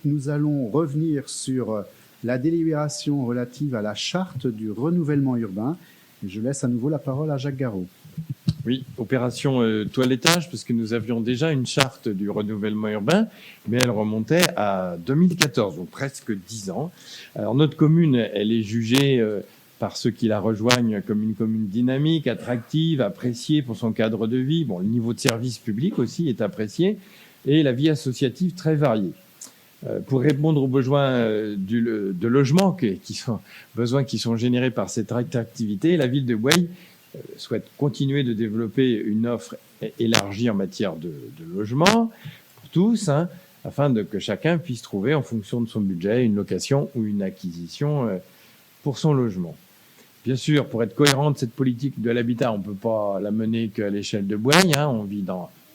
nous allons revenir sur la délibération relative à la charte du renouvellement urbain. Et je laisse à nouveau la parole à Jacques Garot. Oui, opération toilettage, parce que nous avions déjà une charte du renouvellement urbain, mais elle remontait à 2014, donc presque 10 ans. Alors notre commune, elle est jugée par ceux qui la rejoignent comme une commune dynamique, attractive, appréciée pour son cadre de vie. Bon, le niveau de service public aussi est apprécié, et la vie associative très variée. Pour répondre aux besoins de logement qui sont générés par cette attractivité, la ville de Boueil souhaite continuer de développer une offre élargie en matière de logement pour tous, afin que chacun puisse trouver, en fonction de son budget, une location ou une acquisition pour son logement. Bien sûr, pour être cohérent de cette politique de l'habitat, on ne peut pas la mener qu'à l'échelle de Boueil.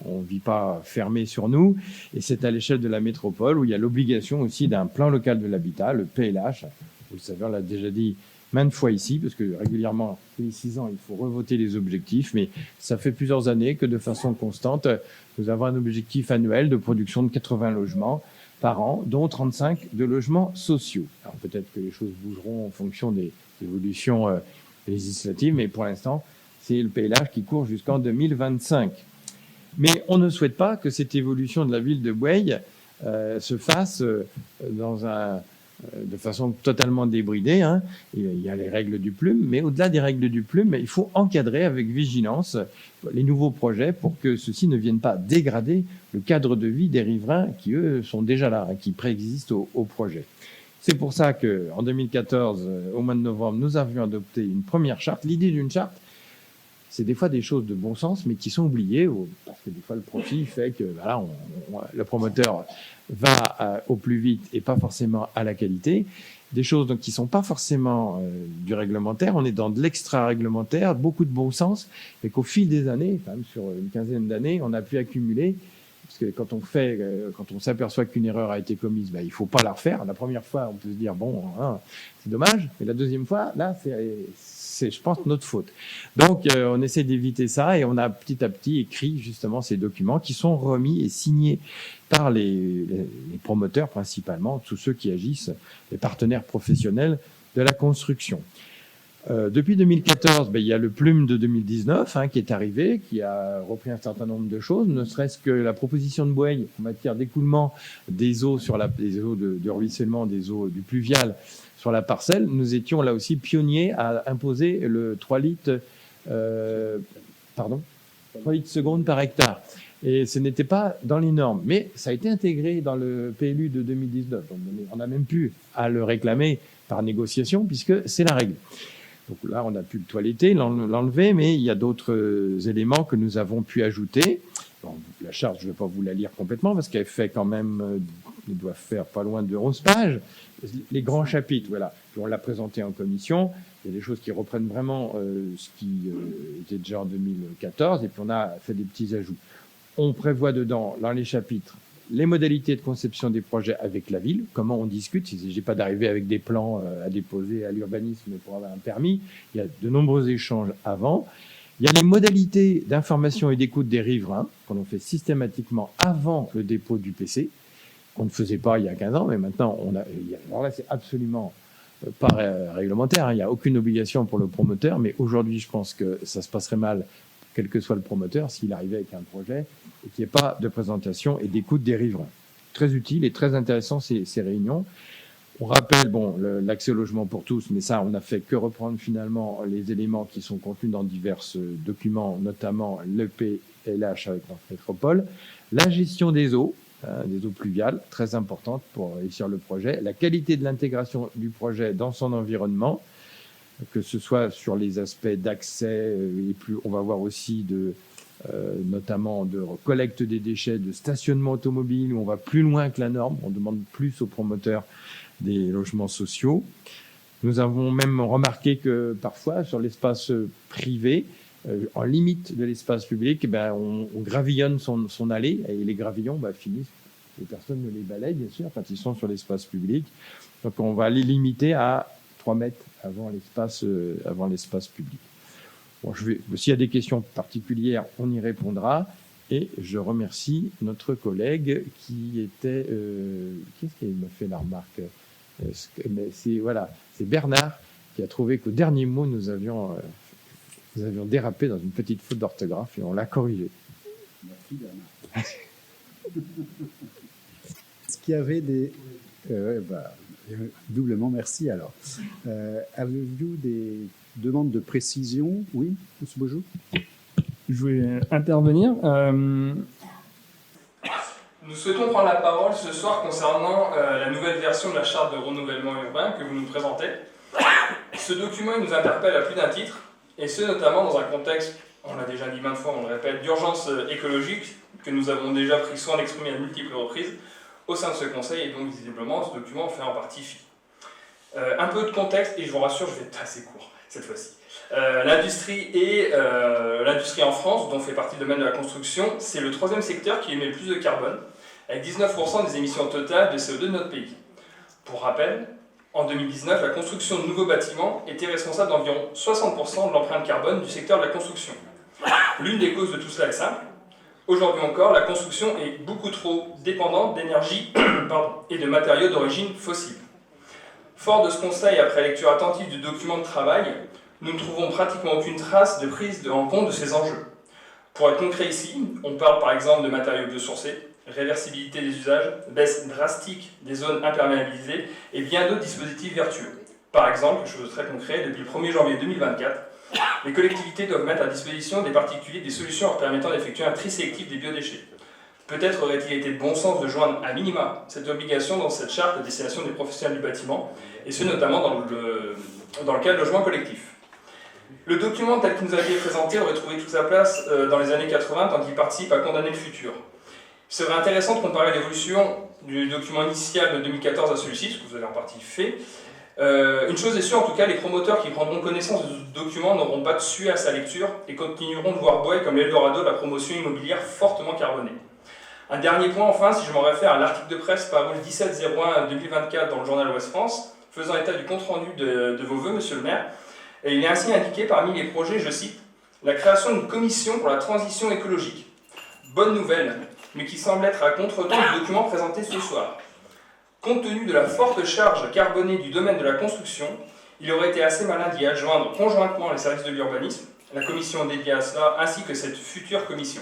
On vit pas fermé sur nous, et c'est à l'échelle de la métropole où il y a l'obligation aussi d'un plan local de l'habitat, le PLH. Vous le savez, on l'a déjà dit maintes fois ici, parce que régulièrement, tous les 6 ans, il faut revoter les objectifs, mais ça fait plusieurs années que de façon constante, nous avons un objectif annuel de production de 80 logements par an, dont 35 de logements sociaux. Alors peut-être que les choses bougeront en fonction des évolutions législatives, mais pour l'instant, c'est le PLH qui court jusqu'en 2025. Mais on ne souhaite pas que cette évolution de la ville de Boueil se fasse de façon totalement débridée. Il y a les règles du plume, mais au-delà des règles du plume, il faut encadrer avec vigilance les nouveaux projets pour que ceux-ci ne viennent pas dégrader le cadre de vie des riverains qui, eux, sont déjà là, qui préexistent au projet. C'est pour ça qu'en 2014, au mois de novembre, nous avions adopté une première charte. L'idée d'une charte, c'est des fois des choses de bon sens, mais qui sont oubliées, parce que des fois le profit fait que le promoteur va au plus vite et pas forcément à la qualité. Des choses donc, qui ne sont pas forcément du réglementaire, on est dans de l'extra-réglementaire, beaucoup de bon sens, et qu'au fil des années, quand même sur une quinzaine d'années, on a pu accumuler, parce que quand on s'aperçoit qu'une erreur a été commise, il ne faut pas la refaire. La première fois, on peut se dire, c'est dommage, mais la deuxième fois, là, c'est, je pense, notre faute. Donc, on essaie d'éviter ça et on a petit à petit écrit justement ces documents qui sont remis et signés par les promoteurs principalement, tous ceux qui agissent, les partenaires professionnels de la construction. Depuis 2014, il y a le plume de 2019 qui est arrivé, qui a repris un certain nombre de choses, ne serait-ce que la proposition de Boueil en matière d'écoulement des eaux des eaux de ruissellement, des eaux du pluvial sur la parcelle. Nous étions là aussi pionniers à imposer le 3 litres secondes par hectare. Et ce n'était pas dans les normes, mais ça a été intégré dans le PLU de 2019. Donc on a même pu à le réclamer par négociation, puisque c'est la règle. Donc là, on a pu le toiletter, l'enlever, mais il y a d'autres éléments que nous avons pu ajouter. Bon, la charte, je ne vais pas vous la lire complètement, parce qu'elle fait quand même, elle doit faire pas loin de 11 pages. Les grands chapitres, voilà, on l'a présenté en commission. Il y a des choses qui reprennent vraiment ce qui était déjà en 2014, et puis on a fait des petits ajouts. On prévoit dedans, dans les chapitres, les modalités de conception des projets avec la ville, comment on discute. Il ne s'agit pas d'arriver avec des plans à déposer à l'urbanisme pour avoir un permis. Il y a de nombreux échanges avant. Il y a les modalités d'information et d'écoute des riverains, qu'on fait systématiquement avant le dépôt du PC, qu'on ne faisait pas il y a 15 ans, mais maintenant, alors là, c'est absolument pas réglementaire. Il n'y a aucune obligation pour le promoteur, mais aujourd'hui, je pense que ça se passerait mal, quel que soit le promoteur, s'il arrivait avec un projet et qu'il n'y ait pas de présentation et d'écoute des riverains. Très utile et très intéressant ces réunions. On rappelle l'accès au logement pour tous, mais ça, on n'a fait que reprendre finalement les éléments qui sont contenus dans divers documents, notamment le PLH avec notre métropole. La gestion des eaux pluviales, très importante pour réussir le projet. La qualité de l'intégration du projet dans son environnement, que ce soit sur les aspects d'accès, on va voir aussi notamment de collecte des déchets, de stationnement automobile, où on va plus loin que la norme, on demande plus aux promoteurs des logements sociaux. Nous avons même remarqué que parfois, sur l'espace privé, en limite de l'espace public, on gravillonne son allée, et les gravillons finissent, les personnes ne les balayent, bien sûr, quand ils sont sur l'espace public. Donc on va les limiter à 3 mètres avant l'espace public. S'il y a des questions particulières, on y répondra. Et je remercie notre collègue qui était... Qu'est-ce qui m'a fait la remarque? C'est Bernard qui a trouvé qu'au dernier mot, nous avions dérapé dans une petite faute d'orthographe et on l'a corrigé. Merci Bernard. Est-ce qu'il y avait des... doublement merci alors. Avez-vous des demandes de précision? Oui, M. Beaujou? Je voulais intervenir. Nous souhaitons prendre la parole ce soir concernant la nouvelle version de la charte de renouvellement urbain que vous nous présentez. Ce document il nous interpelle à plus d'un titre, et ce notamment dans un contexte, on l'a déjà dit maintes fois, on le répète, d'urgence écologique, que nous avons déjà pris soin d'exprimer à multiples reprises au sein de ce conseil, et donc visiblement ce document fait en partie fi. Un peu de contexte, et je vous rassure, je vais être assez court cette fois-ci. L'industrie en France, dont fait partie le domaine de la construction, c'est le troisième secteur qui émet le plus de carbone, avec 19% des émissions totales de CO2 de notre pays. Pour rappel, en 2019, la construction de nouveaux bâtiments était responsable d'environ 60% de l'empreinte carbone du secteur de la construction. L'une des causes de tout cela est simple. Aujourd'hui encore, la construction est beaucoup trop dépendante d'énergie et de matériaux d'origine fossile. Fort de ce constat et après lecture attentive du document de travail, nous ne trouvons pratiquement aucune trace de prise en compte de ces enjeux. Pour être concret ici, on parle par exemple de matériaux biosourcés, réversibilité des usages, baisse drastique des zones imperméabilisées et bien d'autres dispositifs vertueux. Par exemple, quelque chose de très concret, depuis le 1er janvier 2024, les collectivités doivent mettre à disposition des particuliers des solutions leur permettant d'effectuer un tri sélectif des biodéchets. Peut-être aurait-il été de bon sens de joindre à minima cette obligation dans cette charte à destination des professionnels du bâtiment, et ce notamment dans le cas de logement collectif. Le document tel qu'il nous a été présenté aurait trouvé toute sa place dans les années 80 tant qu'il participe à condamner le futur. Il serait intéressant de comparer l'évolution du document initial de 2014 à celui-ci, ce que vous avez en partie fait. Une chose est sûre, en tout cas, les promoteurs qui prendront connaissance de ce document n'auront pas de suie à sa lecture et continueront de voir Boy comme l'Eldorado de la promotion immobilière fortement carbonée. Un dernier point enfin, si je m'en réfère à l'article de presse paru le 17/01/2024 dans le journal Ouest France, faisant état du compte-rendu de vos vœux, monsieur le maire, et il est ainsi indiqué parmi les projets, je cite, « la création d'une commission pour la transition écologique ». Bonne nouvelle, mais qui semble être à contre-temps du document présenté ce soir. Compte tenu de la forte charge carbonée du domaine de la construction, il aurait été assez malin d'y adjoindre conjointement les services de l'urbanisme, la commission dédiée à cela, ainsi que cette future commission.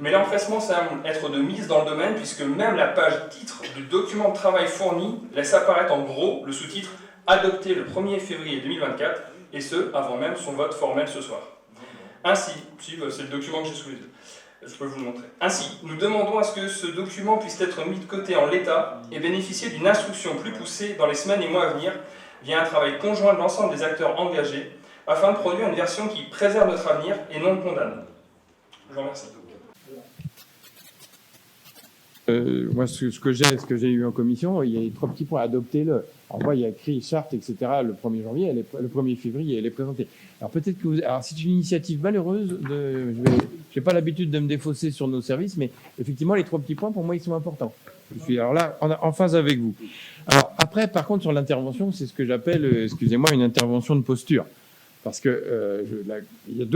Mais l'empressement semble être de mise dans le domaine, puisque même la page titre du document de travail fourni laisse apparaître en gros le sous-titre « Adopté le 1er février 2024 », et ce, avant même son vote formel ce soir. Ainsi, c'est le document que j'ai sous les yeux. Je peux vous le montrer. Ainsi, nous demandons à ce que ce document puisse être mis de côté en l'état et bénéficier d'une instruction plus poussée dans les semaines et mois à venir via un travail conjoint de l'ensemble des acteurs engagés afin de produire une version qui préserve notre avenir et non le condamne. Je vous remercie. Moi, ce que j'ai eu en commission, il y a 3 petits points. Adoptez-le. Alors, moi, il y a écrit charte, etc. le 1er janvier, le 1er février, elle est présentée. Alors, peut-être que alors, c'est une initiative malheureuse. Je n'ai pas l'habitude de me défausser sur nos services, mais effectivement, les 3 petits points, pour moi, ils sont importants. Je suis alors là en phase avec vous. Alors, après, par contre, sur l'intervention, c'est ce que j'appelle, excusez-moi, une intervention de posture. Parce que il y a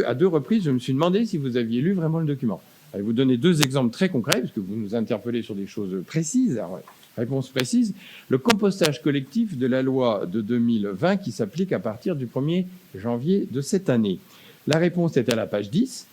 à deux reprises, je me suis demandé si vous aviez lu vraiment le document. Je vais vous donner 2 exemples très concrets, parce que vous nous interpellez sur des choses précises. Alors, réponse précise, le compostage collectif de la loi de 2020 qui s'applique à partir du 1er janvier de cette année. La réponse est à la page 10,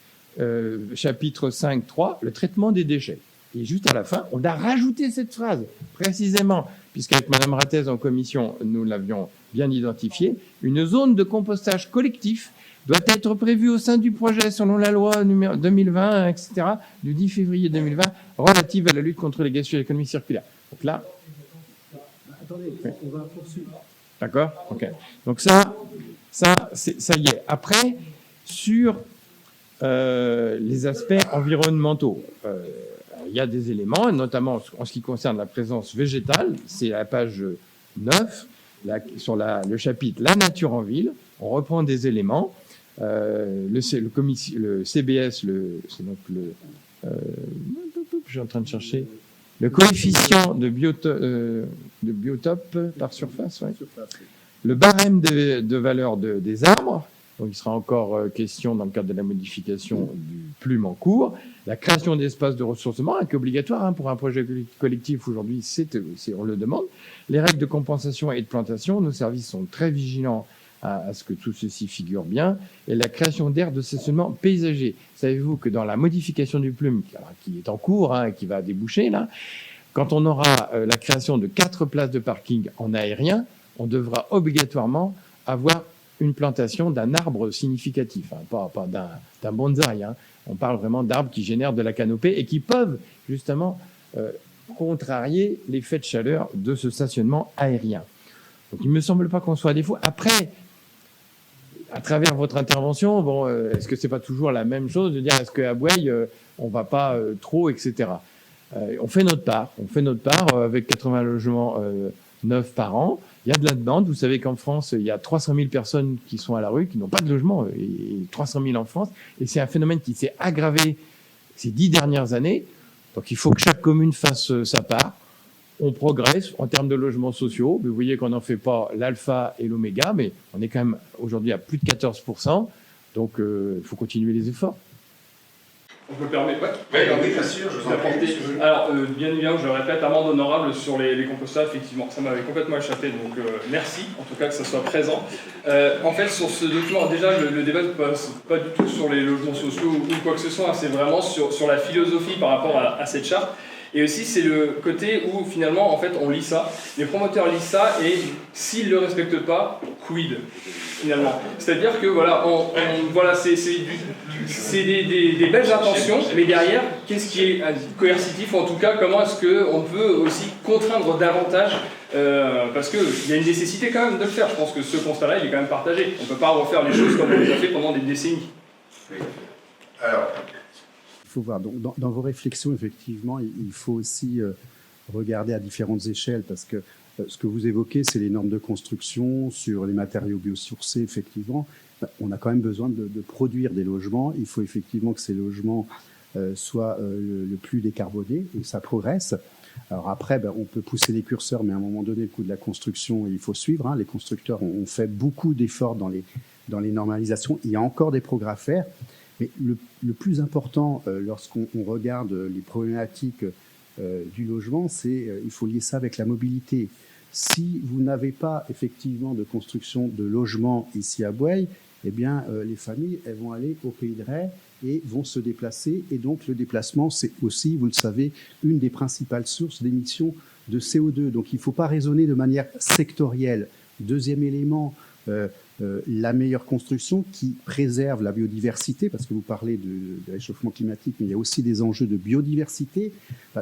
chapitre 5.3, le traitement des déchets. Et juste à la fin, on a rajouté cette phrase, précisément, puisqu'avec Mme Rattez en commission, nous l'avions bien identifié, une zone de compostage collectif doit être prévu au sein du projet selon la loi 2020, etc., du 10 février 2020, relative à la lutte contre les gaspillage de l'économie circulaire. Donc là... Attendez, on va poursuivre. D'accord ? Ok. Donc ça y est. Après, sur les aspects environnementaux, il y a des éléments, notamment en ce qui concerne la présence végétale, c'est la page 9, sur le chapitre « La nature en ville », on reprend des éléments. Le CBS, c'est donc je suis en train de chercher le coefficient de biotope par surface, ouais. Le barème de valeur des arbres, donc il sera encore question dans le cadre de la modification du plume en cours. La création d'espaces de ressourcement est obligatoire pour un projet collectif aujourd'hui, on le demande. Les règles de compensation et de plantation, nos services sont très vigilants à ce que tout ceci figure bien. Et la création d'aires de stationnement paysager. Savez-vous que dans la modification du plume, qui est en cours, qui va déboucher là, quand on aura la création de 4 places de parking en aérien, on devra obligatoirement avoir une plantation d'un arbre significatif, pas d'un bonsaï. On parle vraiment d'arbres qui génèrent de la canopée et qui peuvent justement contrarier l'effet de chaleur de ce stationnement aérien. Donc il ne me semble pas qu'on soit à défaut. Après, à travers votre intervention, est-ce que c'est pas toujours la même chose de dire est-ce qu'à Boueil, on va pas trop, etc. On fait notre part avec 80 logements neufs par an. Il y a de la demande. Vous savez qu'en France, il y a 300 000 personnes qui sont à la rue, qui n'ont pas de logement, et 300 000 en France. Et c'est un phénomène qui s'est aggravé ces 10 dernières années. Donc il faut que chaque commune fasse sa part. On progresse en termes de logements sociaux. Vous voyez qu'on n'en fait pas l'alpha et l'oméga, mais on est quand même aujourd'hui à plus de 14%. Donc il faut continuer les efforts. On peut permettre, oui, bien sûr, je vous en prie. Alors, bien évidemment, je le répète, amende honorable sur les compostages, effectivement, ça m'avait complètement échappé, donc merci, en tout cas que ça soit présent. En fait, sur ce document, déjà, le débat ne passe pas du tout sur les logements sociaux ou quoi que ce soit, c'est vraiment sur la philosophie par rapport à cette charte. Et aussi, c'est le côté où, finalement, en fait, on lit ça, les promoteurs lisent ça, et s'ils ne le respectent pas, quid, finalement. C'est-à-dire que, voilà, c'est des belles intentions, mais derrière, qu'est-ce qui est coercitif, ou en tout cas, comment est-ce qu'on peut aussi contraindre davantage, parce qu'il y a une nécessité quand même de le faire. Je pense que ce constat-là, il est quand même partagé. On ne peut pas refaire les choses comme on les a fait pendant des décennies. Alors... Il faut voir. Donc, dans vos réflexions, effectivement, il faut aussi regarder à différentes échelles, parce que ce que vous évoquez, c'est les normes de construction sur les matériaux biosourcés, effectivement. On a quand même besoin de produire des logements. Il faut effectivement que ces logements soient le plus décarbonés, et ça progresse. Alors après, on peut pousser les curseurs, mais à un moment donné, le coût de la construction, il faut suivre. Les constructeurs ont fait beaucoup d'efforts dans les normalisations. Il y a encore des progrès à faire. Mais le plus important, lorsqu'on regarde les problématiques du logement, c'est il faut lier ça avec la mobilité. Si vous n'avez pas effectivement de construction de logements ici à Boueil, eh bien, les familles, elles vont aller au Pays de Ré et vont se déplacer. Et donc, le déplacement, c'est aussi, vous le savez, une des principales sources d'émissions de CO2. Donc, il ne faut pas raisonner de manière sectorielle. Deuxième élément, la meilleure construction qui préserve la biodiversité, parce que vous parlez de réchauffement climatique, mais il y a aussi des enjeux de biodiversité,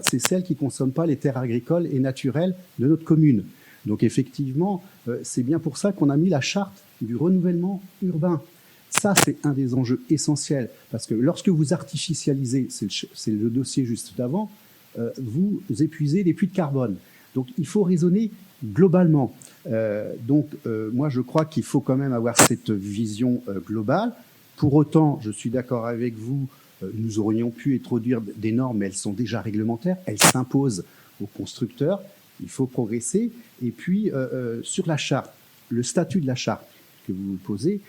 c'est celle qui ne consomme pas les terres agricoles et naturelles de notre commune. Donc effectivement, c'est bien pour ça qu'on a mis la charte du renouvellement urbain. Ça, c'est un des enjeux essentiels, parce que lorsque vous artificialisez, c'est le dossier juste d'avant, vous épuisez les puits de carbone. Donc il faut raisonner globalement. Moi, je crois qu'il faut quand même avoir cette vision globale. Pour autant, je suis d'accord avec vous, nous aurions pu introduire des normes, mais elles sont déjà réglementaires, elles s'imposent aux constructeurs, il faut progresser. Et puis, sur la charte, le statut de la charte que vous posez,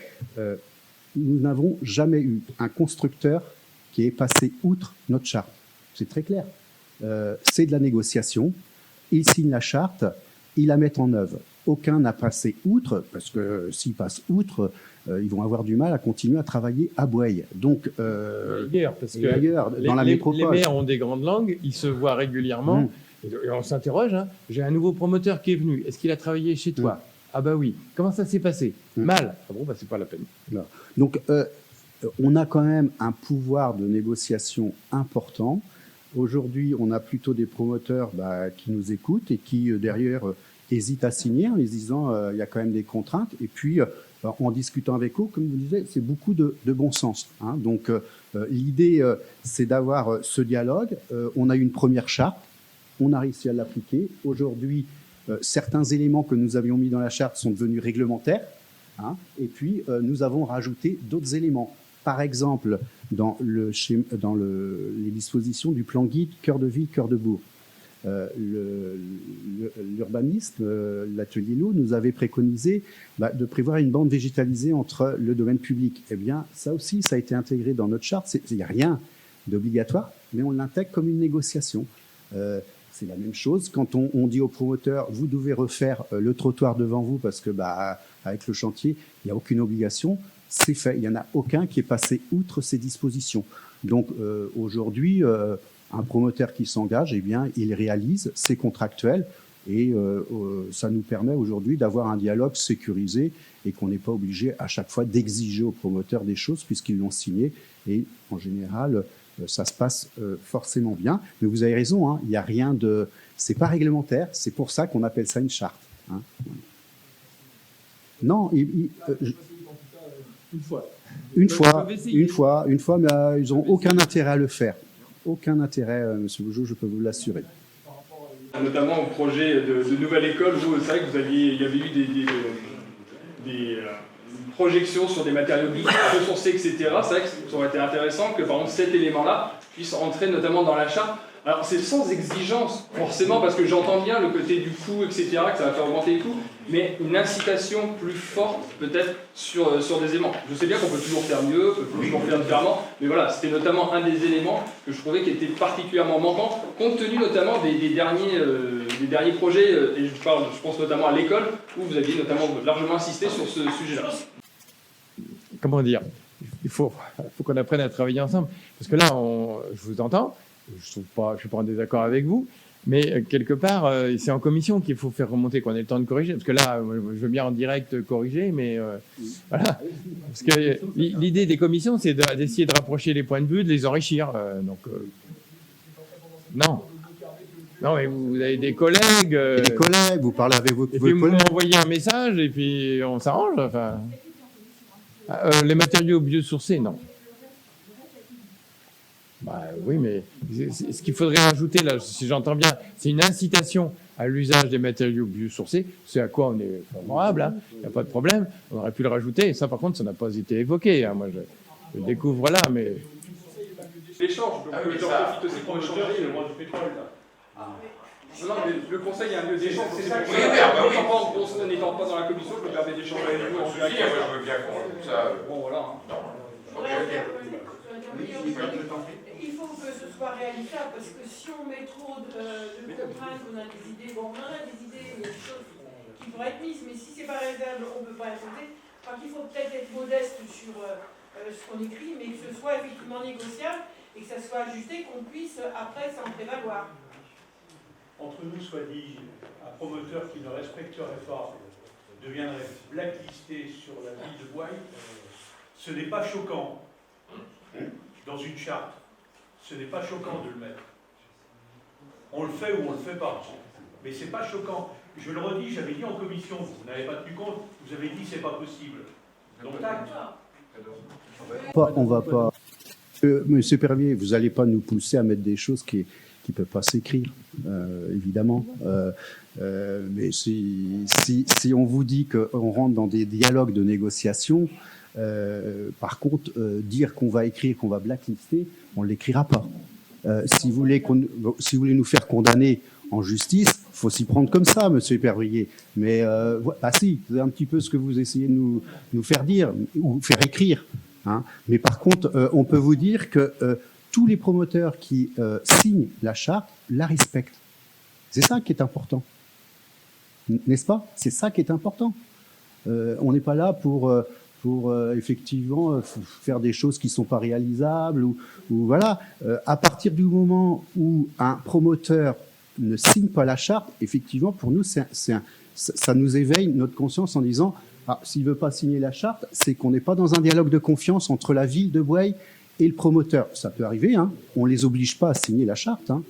nous n'avons jamais eu un constructeur qui est passé outre notre charte. C'est très clair. C'est de la négociation, ils signent la charte, ils la mettent en œuvre. Aucun n'a passé outre, parce que s'ils passent outre, ils vont avoir du mal à continuer à travailler à Boueil. Donc, ailleurs, parce que ailleurs, dans la métropole. Les maires ont des grandes langues, ils se voient régulièrement, et on s'interroge, j'ai un nouveau promoteur qui est venu, est-ce qu'il a travaillé chez toi? Ah bah oui. Comment ça s'est passé? Mal. Ah bon, c'est pas la peine. Non. Donc, on a quand même un pouvoir de négociation important. Aujourd'hui, on a plutôt des promoteurs qui nous écoutent et qui, derrière, hésitent à signer en les disant il y a quand même des contraintes. Et puis, en discutant avec eux, comme vous disiez, c'est beaucoup de bon sens. Donc, l'idée, c'est d'avoir ce dialogue. On a eu une première charte. On a réussi à l'appliquer. Aujourd'hui, certains éléments que nous avions mis dans la charte sont devenus réglementaires. Et puis, nous avons rajouté d'autres éléments. Par exemple, dans les dispositions du plan guide Cœur de Ville, Cœur de Bourg. l'urbanisme, l'atelier l'eau, nous avait préconisé de prévoir une bande végétalisée entre le domaine public. Eh bien, ça aussi, ça a été intégré dans notre charte. Il n'y a rien d'obligatoire, mais on l'intègre comme une négociation. C'est la même chose quand on dit au promoteur, vous devez refaire le trottoir devant vous parce que avec le chantier, il n'y a aucune obligation. C'est fait. Il n'y en a aucun qui est passé outre ces dispositions. Donc aujourd'hui, un promoteur qui s'engage, eh bien, il réalise, c'est contractuel, et ça nous permet aujourd'hui d'avoir un dialogue sécurisé et qu'on n'est pas obligé à chaque fois d'exiger aux promoteurs des choses puisqu'ils l'ont signé. Et en général, ça se passe forcément bien. Mais vous avez raison, hein, il n'y a rien de... C'est pas réglementaire, c'est pour ça qu'on appelle ça une charte. Hein. Non, une fois, mais ils n'ont aucun intérêt à le faire. Aucun intérêt, Monsieur Bougeot, je peux vous l'assurer. Notamment au projet de nouvelle école, vous, c'est vrai que il y avait eu des projections sur des matériaux biosourcés, etc. C'est vrai que ça aurait été intéressant que, par exemple, cet élément-là puisse entrer notamment dans la charte. Alors, c'est sans exigence, forcément, parce que j'entends bien le côté du coût, etc., que ça va faire augmenter les coûts, mais une incitation plus forte, peut-être, sur des éléments. Je sais bien qu'on peut toujours faire mieux, qu'on peut toujours faire différemment, mais voilà, c'était notamment un des éléments que je trouvais qui était particulièrement manquant, compte tenu notamment des derniers projets, et je pense notamment à l'école, où vous aviez notamment largement insisté sur ce sujet-là. Comment dire ? Il faut qu'on apprenne à travailler ensemble. Parce que là, je vous entends, je ne suis pas en désaccord avec vous, mais quelque part, c'est en commission qu'il faut faire remonter, qu'on ait le temps de corriger. Parce que là, je veux bien en direct corriger, mais voilà. Parce que l'idée des commissions, c'est d'essayer de rapprocher les points de vue, de les enrichir. Non. Non, mais vous avez des collègues. Des collègues, vous parlez avec vos collègues. Et puis vous m'envoyez un message, et puis on s'arrange. Enfin, les matériaux biosourcés, non. Oui, mais ce qu'il faudrait rajouter, là, si j'entends bien, c'est une incitation à l'usage des matériaux biosourcés, c'est à quoi on est favorable, hein, il n'y a pas de problème, on aurait pu le rajouter, et ça par contre, ça n'a pas été évoqué, hein, moi je le découvre là, mais... L'échange, le profite aussi pour échanger le droit du pétrole, là. Non, mais le conseil est un lieu d'échange, c'est ça que n'étant pas dans la commission, je me permets d'échanger avec vous. Je veux bien qu'on ça. Bon, voilà. Il faut que ce soit réalisable, parce que si on met trop de contraintes, on a des idées, bon, on en a des idées, il y a des choses qui pourraient être mises, mais si c'est pas réalisable, on ne peut pas imposer. Donc il faut peut-être être modeste sur ce qu'on écrit, mais que ce soit effectivement négociable et que ça soit ajusté, qu'on puisse après s'en prévaloir. Entre nous, soit dit, un promoteur qui ne respecterait pas deviendrait blacklisté sur la ville de Boye. Ce n'est pas choquant dans une charte. Ce n'est pas choquant de le mettre. On le fait ou on ne le fait pas. Mais ce n'est pas choquant. Je le redis, j'avais dit en commission, vous n'avez pas tenu compte, vous avez dit c'est pas possible. Donc tac. On va pas. Monsieur Pervier, vous n'allez pas nous pousser à mettre des choses qui ne peuvent pas s'écrire, évidemment. Mais si on vous dit qu'on rentre dans des dialogues de négociation, par contre, dire qu'on va écrire, qu'on va blacklister, on ne l'écrira pas. Si vous voulez nous faire condamner en justice, il faut s'y prendre comme ça, monsieur Pervier. Mais si, c'est un petit peu ce que vous essayez de nous faire dire, ou faire écrire. Hein. Mais par contre, on peut vous dire que tous les promoteurs qui signent la charte la respectent. C'est ça qui est important. N'est-ce pas? C'est ça qui est important. On n'est pas là pour effectivement faire des choses qui ne sont pas réalisables. Ou voilà. À partir du moment où un promoteur ne signe pas la charte, effectivement, pour nous, ça nous éveille notre conscience en disant s'il ne veut pas signer la charte, c'est qu'on n'est pas dans un dialogue de confiance entre la ville de Boye et le promoteur. Ça peut arriver, hein. On ne les oblige pas à signer la charte. Hein.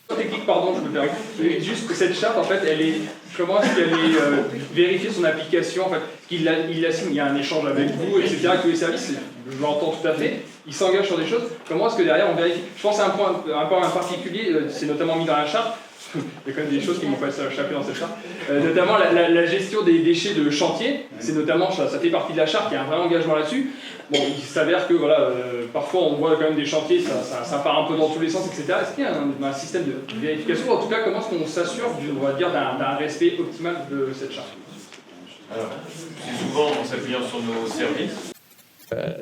Technique, pardon, je me permets. Juste que cette charte, en fait, comment est-ce qu'elle est vérifiée son application, en fait, qu'il la signe, il y a un échange avec vous, etc., avec tous les services, je l'entends tout à fait, il s'engage sur des choses, comment est-ce que derrière on vérifie? Je pense à un point particulier, c'est notamment mis dans la charte, Il y a quand même des choses qui m'ont pas échappé dans cette charte. Notamment la gestion des déchets de chantier, c'est notamment, ça fait partie de la charte, il y a un vrai engagement là-dessus. Bon, il s'avère que voilà, parfois on voit quand même des chantiers, ça part un peu dans tous les sens, etc. Est-ce qu'il y a un système de vérification, ou en tout cas comment est-ce qu'on s'assure, on va dire, d'un respect optimal de cette charte? Alors, c'est souvent en s'appuyant sur nos services.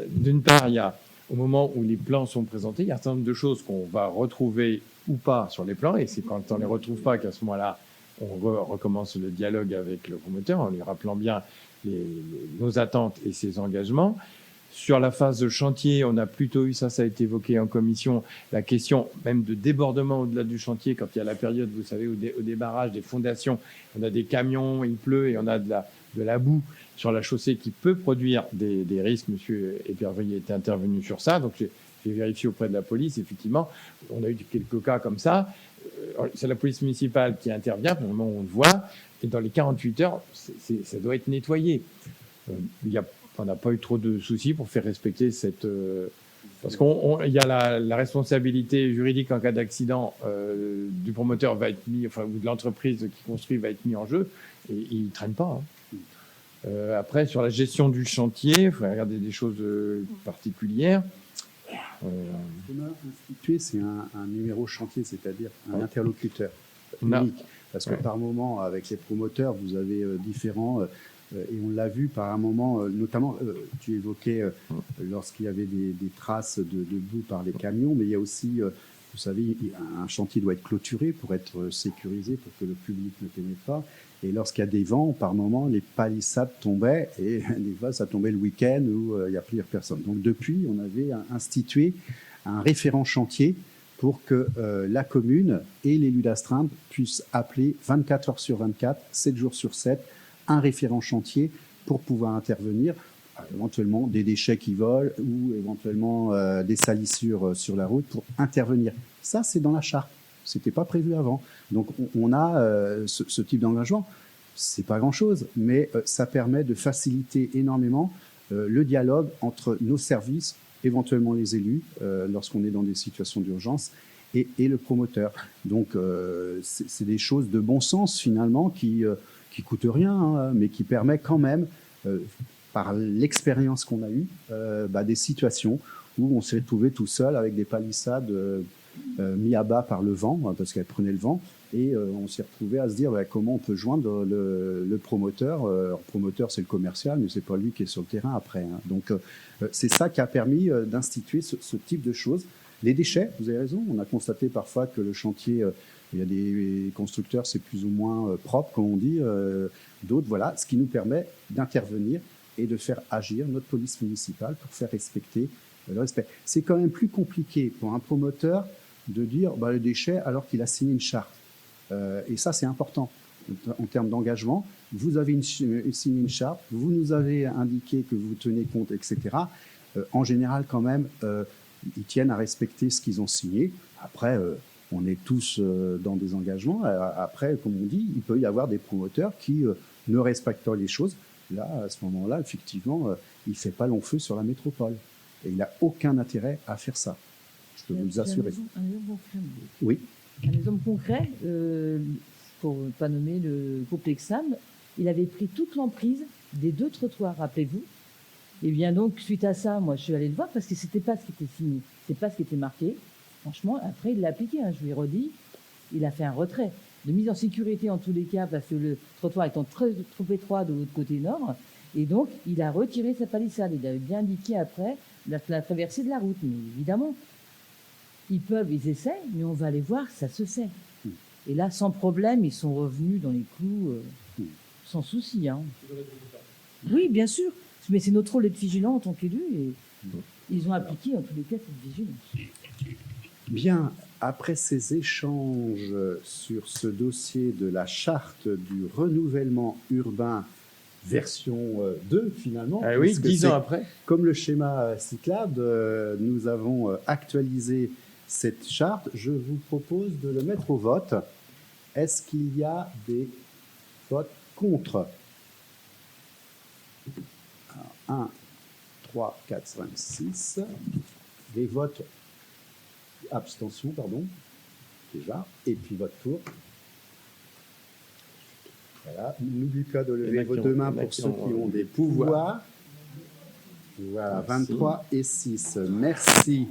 D'une part, il y a, au moment où les plans sont présentés, il y a un certain nombre de choses qu'on va retrouver ou pas sur les plans, et c'est quand on ne les retrouve pas qu'à ce moment-là, on recommence le dialogue avec le promoteur en lui rappelant bien nos attentes et ses engagements. Sur la phase de chantier, on a plutôt eu, ça a été évoqué en commission, la question même de débordement au-delà du chantier, quand il y a la période, vous savez, au débarrage des fondations, on a des camions, il pleut et on a de la boue sur la chaussée qui peut produire des risques. Monsieur Épervier était intervenu sur ça, donc j'ai vérifié auprès de la police. Effectivement, on a eu quelques cas comme ça. C'est la police municipale qui intervient, pour le moment on le voit, et dans les 48 heures, ça doit être nettoyé. On n'a pas eu trop de soucis pour faire respecter cette... parce qu'il y a la responsabilité juridique en cas d'accident du promoteur va être mis, enfin, ou de l'entreprise qui construit va être mis en jeu, et il ne traîne pas. Après, sur la gestion du chantier, il faut regarder des choses particulières. Ce qu'on a institué, c'est un numéro chantier, c'est-à-dire un interlocuteur unique. Parce que par moment, avec les promoteurs, vous avez différents... et on l'a vu par un moment, notamment, tu évoquais lorsqu'il y avait des traces de boue par les camions, mais il y a aussi, vous savez, un chantier doit être clôturé pour être sécurisé, pour que le public ne pénètre pas. Et lorsqu'il y a des vents, par moment, les palissades tombaient, et des fois, ça tombait le week-end où il n'y a plus personne. Donc depuis, on avait institué un référent chantier pour que la commune et l'élu d'astreinte puissent appeler 24 heures sur 24, 7 jours sur 7, un référent chantier pour pouvoir intervenir, éventuellement des déchets qui volent ou éventuellement des salissures sur la route pour intervenir. Ça, c'est dans la charte. C'était pas prévu avant. Donc, on a ce type d'engagement. C'est pas grand-chose, mais ça permet de faciliter énormément le dialogue entre nos services, éventuellement les élus, lorsqu'on est dans des situations d'urgence, et le promoteur. Donc, c'est des choses de bon sens, finalement, qui coûtent rien, hein, mais qui permet quand même, par l'expérience qu'on a eue, des situations où on s'est retrouvé tout seul avec des palissades mis à bas par le vent, parce qu'elles prenaient le vent, et on s'est retrouvé à se dire comment on peut joindre le promoteur. Le promoteur, c'est le commercial, mais c'est pas lui qui est sur le terrain après. Hein. Donc, c'est ça qui a permis d'instituer ce type de choses. Les déchets, vous avez raison, on a constaté parfois que le chantier... il y a des constructeurs, c'est plus ou moins propre, comme on dit. D'autres, voilà, ce qui nous permet d'intervenir et de faire agir notre police municipale pour faire respecter le respect. C'est quand même plus compliqué pour un promoteur de dire le déchet alors qu'il a signé une charte. Et ça, c'est important en termes d'engagement. Vous avez signé une charte, vous nous avez indiqué que vous tenez compte, etc. En général, quand même, ils tiennent à respecter ce qu'ils ont signé. Après... on est tous dans des engagements. Après, comme on dit, il peut y avoir des promoteurs qui ne respectent pas les choses. Là, à ce moment-là, effectivement, il ne fait pas long feu sur la métropole. Et il n'a aucun intérêt à faire ça. Je peux vous le assurer. Un exemple concret. Oui. Un exemple concret, pour ne pas nommer le groupe Lexam, il avait pris toute l'emprise des 2 trottoirs, rappelez-vous. Et bien donc, suite à ça, moi, je suis allée le voir parce que ce n'était pas ce qui était signé, ce n'est pas ce qui était marqué. Franchement, après, il l'a appliqué, hein, je lui ai redit. Il a fait un retrait de mise en sécurité en tous les cas, parce que le trottoir étant trop étroit de l'autre côté nord. Et donc, il a retiré sa palissade. Il avait bien indiqué après la traversée de la route. Mais évidemment, ils essaient, mais on va aller voir, ça se fait. Et là, sans problème, ils sont revenus dans les clous, sans souci. Hein. Oui, bien sûr. Mais c'est notre rôle d'être vigilant en tant qu'élu. Et ils ont appliqué, en tous les cas, cette vigilance. Bien, après ces échanges sur ce dossier de la charte du renouvellement urbain version 2, finalement. Ah oui, 10 ans après. Comme le schéma cyclable, nous avons actualisé cette charte. Je vous propose de le mettre au vote. Est-ce qu'il y a des votes contre? Alors, 1, 3, 4, 5, 6. Des votes... Abstention, pardon, déjà, et puis vote pour. Voilà. N'oubliez pas de Il y en lever a vos qui ont- deux mains il y en a pour qui ceux ont, qui ont des pouvoirs. pouvoirs. Voilà, Merci. 23 et 6. Merci.